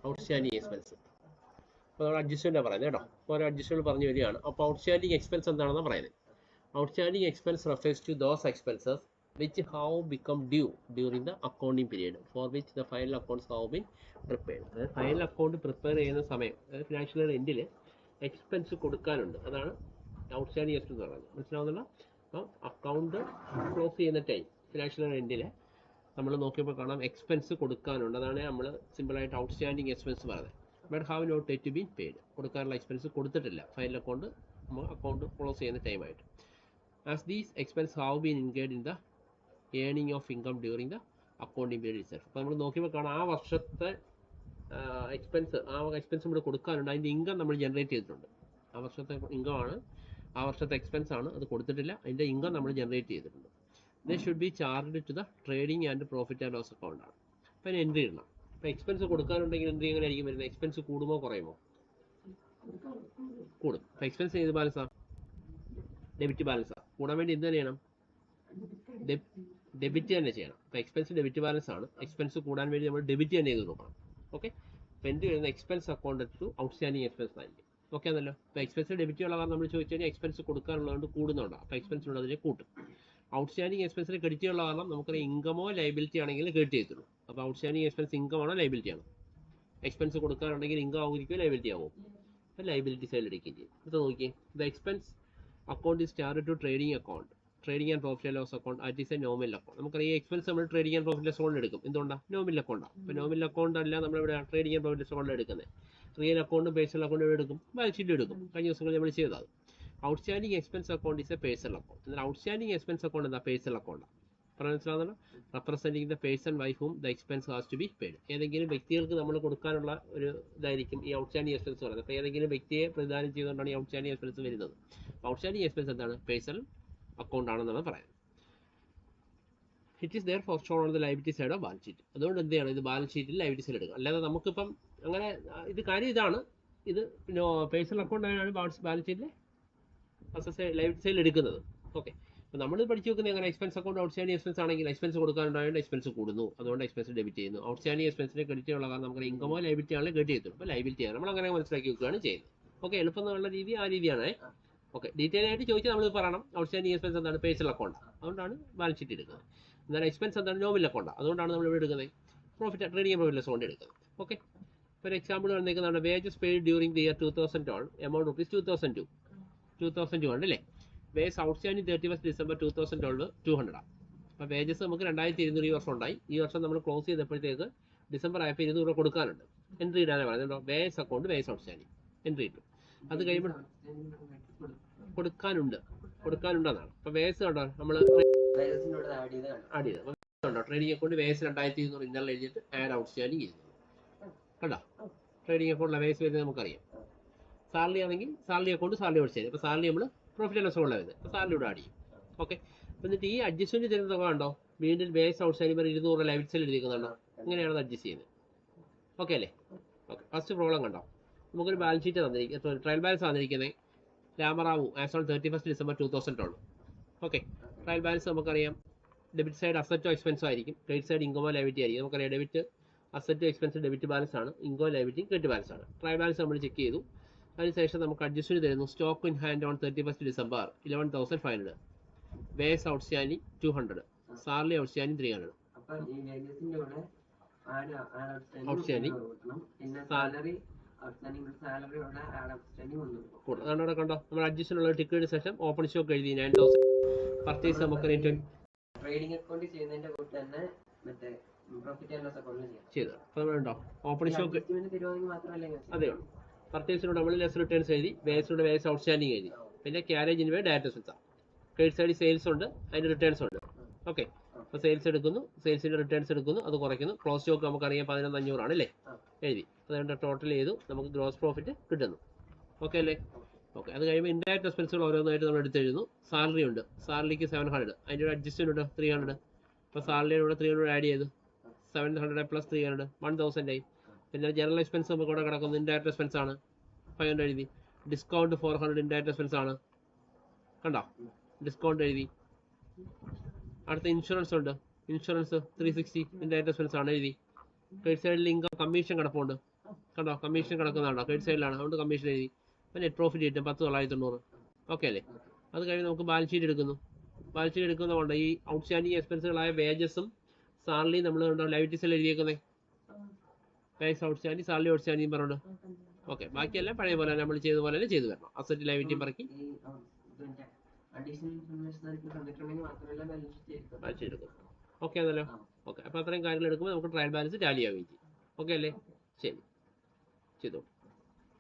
Outstanding expense. അപ്പോൾ നമ്മൾ അഡ്ജസ്റ്റ്മെൻറ്റാണ് പറയുന്നത് കേട്ടോ. അപ്പോൾ ഒരു അഡ്ജസ്റ്റ്മെൻറ്റ് പറഞ്ഞു വരികയാണ്. അപ്പോൾ ഔട്ട്സ്റ്റാൻഡിങ് എക്സ്പെൻസ് എന്താണെന്ന് പറയുന്നത്. Outstanding expense refers to those expenses which have become due during the accounting period for which the final accounts have been prepared. അതായത് ഫൈനൽ അക്കൗണ്ട് പ്രിപ്പയർ ചെയ്യുന്ന സമയം, അതായത് ഫിനാൻഷ്യൽ ഇയർ എൻഡിൽ എക്സ്പെൻസ് കൊടുക്കാനുണ്ട്. അതാണ് ഔട്ട്സ്റ്റാൻഡിങ് എക്സ്പെൻസ് പറയുന്നത്. മനസ്സിലാവുന്നില്ല? അപ്പം അക്കൗണ്ട് ക്ലോസ് ചെയ്യുന്ന ടൈം ഫിനാൻഷ്യൽ ഇയർ എൻഡിൽ നമ്മൾ നോക്കിയപ്പോൾ കാണാം എക്സ്പെൻസ് കൊടുക്കാനുണ്ട്. അതാണ് നമ്മൾ സിമ്പിളായിട്ട് ഔട്ട്സ്റ്റാൻഡിങ് എക്സ്പെൻസ് പറയുന്നത്. But have not yet to be paid. കൊടുക്കാനുള്ള എക്സ്പെൻസ് കൊടുത്തിട്ടില്ല ഫൈനൽ അക്കൗണ്ട് അക്കൗണ്ട് ക്ലോസ് ചെയ്യുന്ന ടൈമായിട്ട്. As these expense have been incurred in the earning of income during the accounting period itself. അപ്പോൾ നമ്മൾ നോക്കിയപ്പോൾ കാണാം ആ വർഷത്തെ എക്സ്പെൻസ് നമ്മൾ കൊടുക്കാനുണ്ട്. അതിൻ്റെ ഇൻകം നമ്മൾ ജനറേറ്റ് ചെയ്തിട്ടുണ്ട്. ആ വർഷത്തെ ഇൻകം ആണ്, ആ വർഷത്തെ എക്സ്പെൻസ് ആണ്, അത് കൊടുത്തിട്ടില്ല. അതിൻ്റെ ഇൻകം നമ്മൾ ജനറേറ്റ് ചെയ്തിട്ടുണ്ട്. They should be charged to the trading and profit and loss account ആണ്. അപ്പോൾ അതിന് എൻട്രി ഇടണം. അപ്പോൾ എക്സ്പെൻസ് കൊടുക്കാനുണ്ടെങ്കിൽ എൻട്രി എങ്ങനെ ആയിരിക്കും വരുന്നത്? എക്സ്പെൻസ് കൂടുമോ കുറയുമോ? കൂടും. അപ്പോൾ എക്സ്പെൻസ് ഏത് ബാലൻസാണ്? ഡെബിറ്റ് ബാലൻസാണ്. കൂടാൻ വേണ്ടി എന്ത് ചെയ്യണം? ഡെബിറ്റ് തന്നെ ചെയ്യണം. അപ്പോൾ എക്സ്പെൻസ് ഡെബിറ്റ് ബാലൻസ് ആണ്. എക്സ്പെൻസ് കൂടാൻ വേണ്ടി നമ്മൾ ഡെബിറ്റ് തന്നെ ചെയ്ത് നോക്കണം. ഓക്കെ. അപ്പോൾ എന്ത് വരുന്ന expense account to outstanding expense ആയിരിക്കും. ഓക്കെ ആണല്ലോ. അപ്പോൾ എക്സ്പെൻസ് ഡെബിറ്റ് ഉള്ള കാരണം നമ്മൾ ചോദിച്ചു കഴിഞ്ഞാൽ എക്സ്പെൻസ് കൊടുക്കാനുള്ളതുകൊണ്ട് കൂടുന്നുണ്ടോ? അപ്പോൾ എക്സ്പെൻസിനുള്ളതിനെ കൂട്ടും. ഔട്ട്സ്റ്റാൻഡിങ് എക്സ്പെൻസിന് ക്രെഡിറ്റ് ഉള്ള കാരണം നമുക്കൊരു ഇൻകമോ ലൈബിലിറ്റി ആണെങ്കിൽ ക്രെഡിറ്റ് ചെയ്തിട്ടുള്ളൂ. അപ്പോൾ ഔട്ട്സ്റ്റാൻഡിങ് എക്സ്പെൻസ് ഇൻകം ആണോ ലൈബിലിറ്റി ആണോ? എക്സ്പെൻസ് കൊടുക്കാനുണ്ടെങ്കിൽ ഇൻകം ആവുമായിരിക്കും ലൈബിലിറ്റി ആവും. അപ്പോൾ ലൈബിലിറ്റി സൈഡിൽ എടുക്കുകയും ചെയ്യും. ഇത് നോക്കിയേ, the expense account is charged to trading account, trading and profit and loss account at is a nominal account. നമുക്കറിയാം ഈ എക്സ്പെൻസ് നമ്മൾ trading and profit loss account എടുക്കും. എന്തുകൊണ്ടാണ്? നോമിനൽ അക്കൗണ്ടാണ്. അപ്പോൾ നോമിനൽ അക്കൗണ്ട് അല്ല നമ്മളിവിടെ trading and profit loss account എടുക്കുന്നത്. റിയൽ അക്കൗണ്ടും പേഴ്സണൽ അക്കൗണ്ടും എടുക്കും, ബാലൻസ് ഷീറ്റ് എടുക്കും. കഴിഞ്ഞ ദിവസങ്ങളിൽ നമ്മൾ ചെയ്തത്. Outstanding expense account is a personal account. എന്നാൽ ഔട്ട്സ്റ്റാൻഡിങ് എക്സ്പെൻസ് അക്കൗണ്ട് എന്താ? പേഴ്സണൽ അക്കൗണ്ടാണ്. മനസ്സിലാവുന്നല്ലോ? Representing the person by whom the expense has to be paid. ഏതെങ്കിലും വ്യക്തികൾക്ക് നമ്മൾ കൊടുക്കാനുള്ള ഒരു ഇതായിരിക്കും ഈ ഔട്ട്സ്റ്റാൻഡിങ് എക്സ്പെൻസ് പറയുന്നത്. അപ്പോൾ ഏതെങ്കിലും വ്യക്തിയെ പ്രതിദാനം ചെയ്തുകൊണ്ടാണ് ഈ ഔട്ട്സ്റ്റാൻഡിങ് എക്സ്പെൻസ് വരുന്നത്. ഔട്ട്സ്റ്റാൻഡിങ് എക്സ്പെൻസ് എന്താണ്? പേഴ്സണൽ അക്കൗണ്ട് ആണെന്നാണ് പറയുന്നത്. It is there for shown on the liability side of balance sheet. അതുകൊണ്ട് എന്ത് ചെയ്യണം? ഇത് ബാലൻസ് ഷീറ്റിൽ ലൈബിലിറ്റി സൈഡ് എടുക്കുക. അല്ലാതെ നമുക്കിപ്പം അങ്ങനെ ഇത് കാര്യം ഇതാണ്, ഇത് പേഴ്സണൽ അക്കൗണ്ട് ആയാണ് ബാലൻസ് ഷീറ്റിൽ ലൈബിലിറ്റി സൈഡിൽ എടുക്കുന്നത്. ഓക്കെ. അപ്പോൾ നമ്മൾ പഠിച്ചു വെക്കുന്നത് എങ്ങനെ? എക്സ്പെൻസ് അക്കൗണ്ട് ഔട്ട്സ്റ്റാൻഡിങ് എക്സ്പെൻസ് ആണെങ്കിൽ എക്സ്പെൻസ് കൊടുക്കാനുണ്ടായതുകൊണ്ട് എക്സ്പെൻസ് കൂടുന്നു, അതുകൊണ്ട് എക്സ്പെൻസ് ഡെബിറ്റ് ചെയ്യുന്നു. ഔട്ട്സ്റ്റാൻഡിങ് എക്സ്പെൻസിന് ക്രെഡിറ്റ് ഉള്ള കാരണം നമുക്ക് ഇൻകമോ ലൈബിലിറ്റി ആണെങ്കിൽ ക്രെഡിറ്റ് ചെയ്തു. അപ്പോൾ ലൈബിലിറ്റി ആണ് നമ്മൾ അങ്ങനെ മനസ്സിലാക്കി വെക്കുകയാണ് ചെയ്യുന്നത്. ഓക്കെ. എളുപ്പം എന്നുള്ള രീതി ആ രീതിയാണ്. ഓക്കെ. ഡീറ്റെയിൽ ആയിട്ട് ചോദിച്ചാൽ നമ്മൾ പറയണം ഔട്ട്സ്റ്റാൻഡിങ് എക്സ്പെൻസ് എന്താണ്? പേഴ്സണൽ അക്കൗണ്ട്, അതുകൊണ്ടാണ് ബാലൻസ് ഷീറ്റ് എടുക്കുന്നത്. എന്നാൽ എക്സ്പെൻസ് എന്താണ്? നോമിനൽ അക്കൗണ്ട്, അതുകൊണ്ടാണ് നമ്മൾ ഇവിടെ എടുക്കുന്നത് profit trading profit loss account എടുക്കുന്നത്. ഓക്കെ. ഫോർ എക്സാമ്പിൾ വന്നിരിക്കുന്നതാണ് wages paid during the year 2012 amount rupees 2002 ആണ് അല്ലേ? വേസ് ഔട്ട്സ്റ്റാൻഡിങ് 31 ഡിസംബർ 2012 200 ആണ്. അപ്പോൾ വേജസ് നമുക്ക് 2200 ഈ വർഷം ഉണ്ടായി. ഈ വർഷം നമ്മൾ ക്ലോസ് ചെയ്തപ്പോഴത്തേക്ക് ഡിസംബർ ആയപ്പോൾ 200 രൂപ കൊടുക്കാനുണ്ട്. എൻട്രി ഇടാനാണ് പറയുന്നത്. Wages account wages outstanding entry ഇട്ടു. അത് കഴിയുമ്പോൾ കൊടുക്കാനുണ്ടെന്നാണ്. അപ്പോൾ വേസ് കണ്ടോ നമ്മൾ ആഡ് ചെയ്ത് കണ്ടോ? ട്രേഡിംഗ് അക്കൗണ്ട് വേസ് 2200 ഇന്നലെ എഴുതിയിട്ട് ആഡ് ഔട്ട്സ്റ്റാൻഡിങ് ചെയ്തു കണ്ടോ? ട്രേഡിംഗ് അക്കൗണ്ടിലെ വേസ് വരുന്നത് നമുക്കറിയാം. സാലറി ആണെങ്കിൽ സാലറി അക്കൗണ്ട് സാലറി ഔട്ട്സ്റ്റാൻഡിങ്. അപ്പോൾ സാലറി നമ്മൾ പ്രോഫിറ്റ് ആൻഡ് ലോസ് അക്കൗണ്ടിലാണ് വരുന്നത്. അപ്പോൾ സാലറി ഇവിടെ ആഡ് ചെയ്യും. ഓക്കെ. എന്നിട്ട് ഈ അഡ്ജസ്റ്റ്മെന്റ് ചെയ്യുന്ന തുക കണ്ടോ? വീണ്ടും വേസ് ഔട്ട്സ്റ്റാൻഡിങ് 200 ലൈബിലിറ്റി സൈഡിൽ എഴുതിക്കുന്നുണ്ടോ? ഇങ്ങനെയാണ് അഡ്ജസ്റ്റ് ചെയ്യുന്നത്. ഓക്കെ അല്ലേ? ഓക്കെ. ഫസ്റ്റ് പ്രോബ്ലം കണ്ടോ? നമുക്കൊരു ബാലൻസ് ഷീറ്റ് തന്നിരിക്കുന്നത്, ട്രയൽ ബാലൻസ് തന്നിരിക്കുന്നത് രാമറാവു ആസ് ഓൺ 31 ഡിസംബർ 2012. ഓക്കെ. ട്രയൽ ബാലൻസ് നമുക്കറിയാം ഡെബിറ്റ് സൈഡ് അസറ്റോ എക്സ്പെൻസോ ആയിരിക്കും, ക്രെഡിറ്റ് സൈഡ് ഇൻകമോ ലൈബിലിറ്റി ആയിരിക്കും. നമുക്കറിയാം debit asset expense debit balance ആണ്, ഇൻകോ ലൈബിലിറ്റി ക്രെഡിറ്റ് ബാലൻസ് ആണ്. ട്രയൽ ബാലൻസ് നമ്മൾ ചെക്ക് ചെയ്തു. അതിനുശേഷം നമുക്ക് അഡ്ജസ്റ്റ്മെന്റ് തരുന്നു. Stock in hand on 31 December 11,500, wages outstanding 200, salary outstanding 300. Outstanding അതാണ് അവിടെ കണ്ടോ? നമ്മൾ അഡ്ജസ്റ്റ്മെന്റ് ഉള്ള ടിക്കറ്റിന് ശേഷം ഓപ്പൺ സ്റ്റോക്ക് എഴുതി 9,000. പർച്ചേസ് നമുക്ക് ട്രേഡിംഗ് അക്കൗണ്ട് ചെയ്യുന്നതിന്റെ കൂടെ തന്നെ മറ്റേ പ്രോഫിറ്റ് ആൻഡ് ലോസ് അക്കൗണ്ട് ചെയ്തു. അപ്പോൾ ഉണ്ടോ ഓപ്പൺ സ്റ്റോക്ക് മാത്രമല്ല അതേ ഉള്ളൂ. പർച്ചേസിനോട് നമ്മൾ ലെസ് റിട്ടേൺസ് എഴുതി, വേസിനോട് വേസ് ഔട്ട്സ്റ്റാൻഡിങ് എഴുതി. പിന്നെ ക്യാരേജിന് വേണ്ടി ഡയറക്റ്റ് എക്സ്പെൻസാണ്. ക്രെഡിറ്റ് സൈഡിൽ സെയിൽസ് ഉണ്ട്, അതിൻ്റെ റിട്ടേൺസ് ഉണ്ട്. ഓക്കെ. അപ്പോൾ സെയിൽസ് എടുക്കുന്നു, സെയിൽസിൻ്റെ റിട്ടേൺസ് എടുക്കുന്നു, അത് കുറയ്ക്കുന്നു. ക്ലോസ് സ്റ്റോക്ക് നമുക്കറിയാം 11,500 ആണ് അല്ലേ? എഴുതി. അതുകൊണ്ട് ടോട്ടൽ ചെയ്തു, നമുക്ക് ഗ്രോസ് പ്രോഫിറ്റ് കിട്ടുന്നു. ഓക്കെ അല്ലേ? ഓക്കെ. അത് കഴിയുമ്പോൾ ഇൻഡയറക്റ്റ് എക്സ്പെൻസുകൾ ഓരോന്നായിട്ട് നമ്മൾ എടുത്തെഴുതുന്നു. സാലറി ഉണ്ട്, സാലറിക്ക് 700, അതിൻ്റെ ഒരു അഡ്ജസ്റ്റ്മെന്റ് ഉണ്ട് 300. അപ്പോൾ സാലറിയുടെ 300 ആഡ് ചെയ്തു, 700 പ്ലസ് 300 1000 ആയി. പിന്നെ ജനറൽ എക്സ്പെൻസ് നമുക്ക് ഇവിടെ കിടക്കുന്നു, ഇൻഡയറക്റ്റ് എക്സ്പെൻസ് ആണ് 500 എഴുതി. ഡിസ്കൗണ്ട് 400 ഇൻഡയറക്റ്റ് എക്സ്പെൻസ് ആണ് കണ്ടോ? ഡിസ്കൗണ്ട് എഴുതി. അടുത്ത ഇൻഷുറൻസ് ഉണ്ട്, ഇൻഷുറൻസ് 360 ഇൻഡയറക്റ്റ് എക്സ്പെൻസ് ആണ് എഴുതി. ക്രെഡിറ്റ് സൈഡിൽ ഇൻകം കമ്മീഷൻ കിടപ്പുണ്ട്, കണ്ടോ കമ്മീഷൻ കിടക്കുന്നുണ്ടോ, ക്രെഡിറ്റ് സൈഡിലാണ്, അതുകൊണ്ട് കമ്മീഷൻ എഴുതി. അപ്പോൾ നെറ്റ് പ്രോഫിറ്റ് കിട്ടും 10,990. ഓക്കെ അല്ലേ? അത് കഴിഞ്ഞ് നമുക്ക് ബാലൻസ് ഷീറ്റ് എടുക്കുന്നു. ബാലൻസ് ഷീറ്റ് എടുക്കുന്നതുകൊണ്ട് ഈ ഔട്ട്സ്റ്റാൻഡിങ് എക്സ്പെൻസുകളായ വേജസും സാലറി നമ്മൾ ലൈബിലിറ്റീസിൽ എഴുതിയേക്കുന്നത്, വേജസ് ഔട്ട്സ്റ്റാൻഡിങ് സാലറി ഔട്ട്സ്റ്റാൻഡിങ് പറഞ്ഞുകൊണ്ട്. ഓക്കെ, ബാക്കിയെല്ലാം പഴയ പോലെ നമ്മൾ ചെയ്ത പോലെ തന്നെ ചെയ്തു വരണം. അസറ്റ് ലൈബിലിറ്റി പറക്കി ബാലൻസ് ഷീറ്റ് എടുക്കും. ഓക്കെ ആണല്ലോ? ഓക്കെ, അപ്പോൾ അത്രയും കാര്യങ്ങൾ എടുക്കുമ്പോൾ നമുക്ക് ട്രയൽ ബാലൻസ് ടാലി ആവുകയും ചെയ്യും. ഓക്കെ അല്ലേ? ശരി, ചെയ്തോളൂ.